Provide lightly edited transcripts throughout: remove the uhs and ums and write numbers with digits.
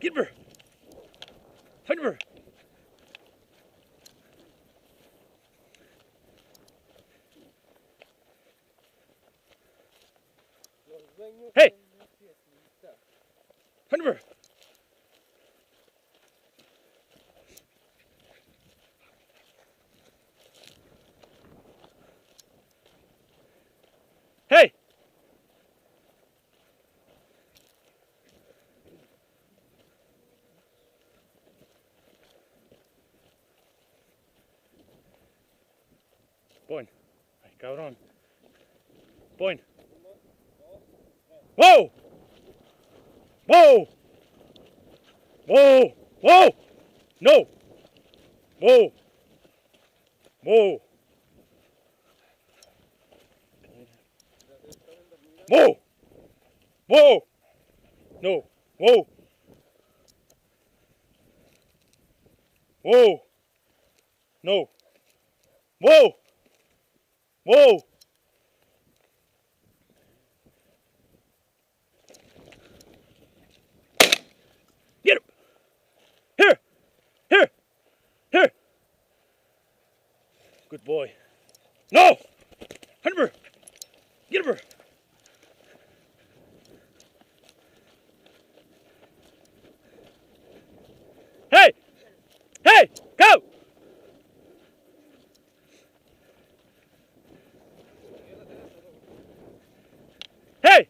Get her. Find her. Hey! Find her. Hey! Põe. Ay, cabrón. Põe. ¡Wow! ¡Wow! ¡Wow! ¡Wow! ¡No! ¡Wow! ¡Wow! ¡Wow! ¡Wow! ¡No! ¡Wow! ¡Wow! ¡No! ¡Wow! ¡Wow! Get him! Here! Here! Here! Good boy. No! Hunt her! Get her! Hey! Hey! Go! Hey!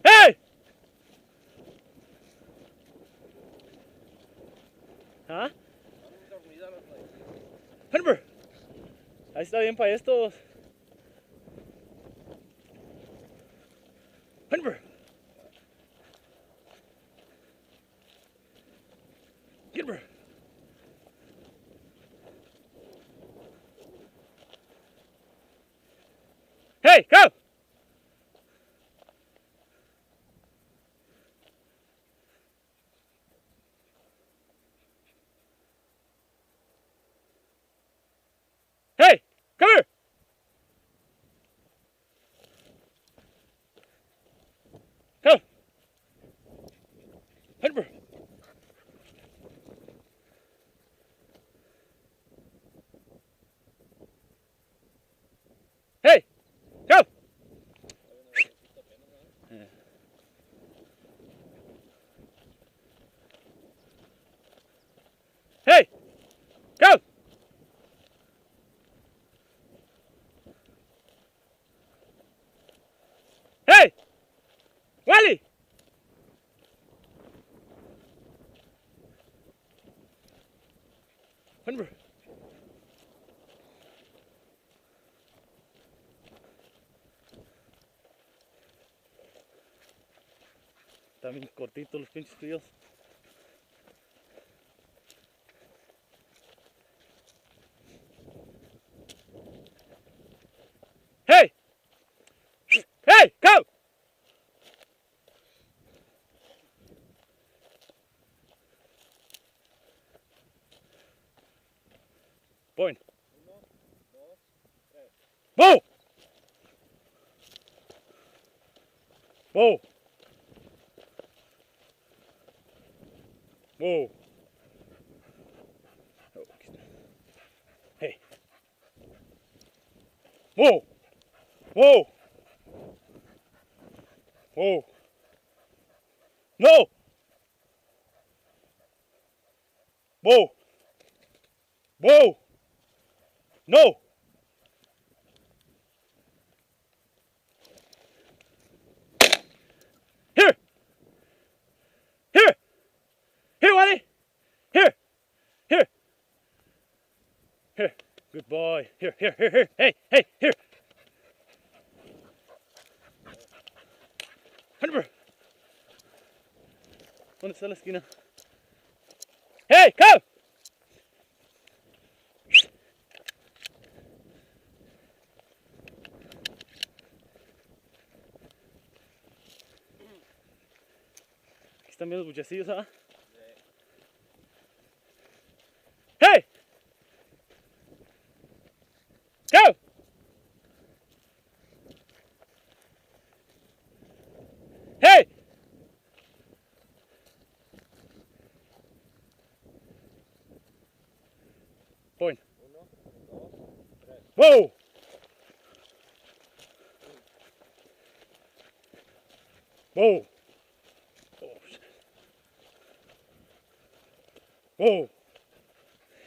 Hey! ¿Ah? Hunter, ahí está bien para estos. Hunter, get her. Hey, go! Hey, come here! Come! Hunter! Hey, go! Hey, go! Hey, Wally! Hunter. Están bien cortitos los pinches críos. Hey! Hey, go! Point. Whoa! Whoa! Whoa! Hey! Whoa! Whoa! Whoa! No! Whoa! Whoa! No! Here! Here! Here, Wally! Here! Here! Here! Good boy! Here, here, here, here! Hey! Hey! Here! Hunter! ¿Dónde está la esquina? Hey! Come! Aquí están bien los buchecillos, ¿ah? Hey! Go! Hey! Whoa. Whoa. Oh, shit. Whoa.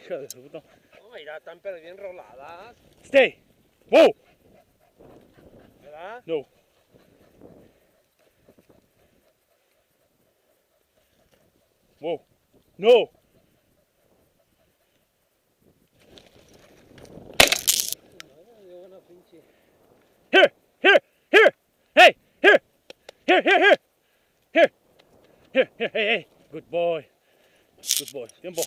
Hija de su puta. No, mira, están pero bien roladas, Stay. Whoa. ¿verdad? No. Whoa. No. Dio una pinche. Here. Here. Here. Hey. Here. Here. Here. Here. Here. Here. Here. Hey. Hey. Good boy. Good boy. Tiempo.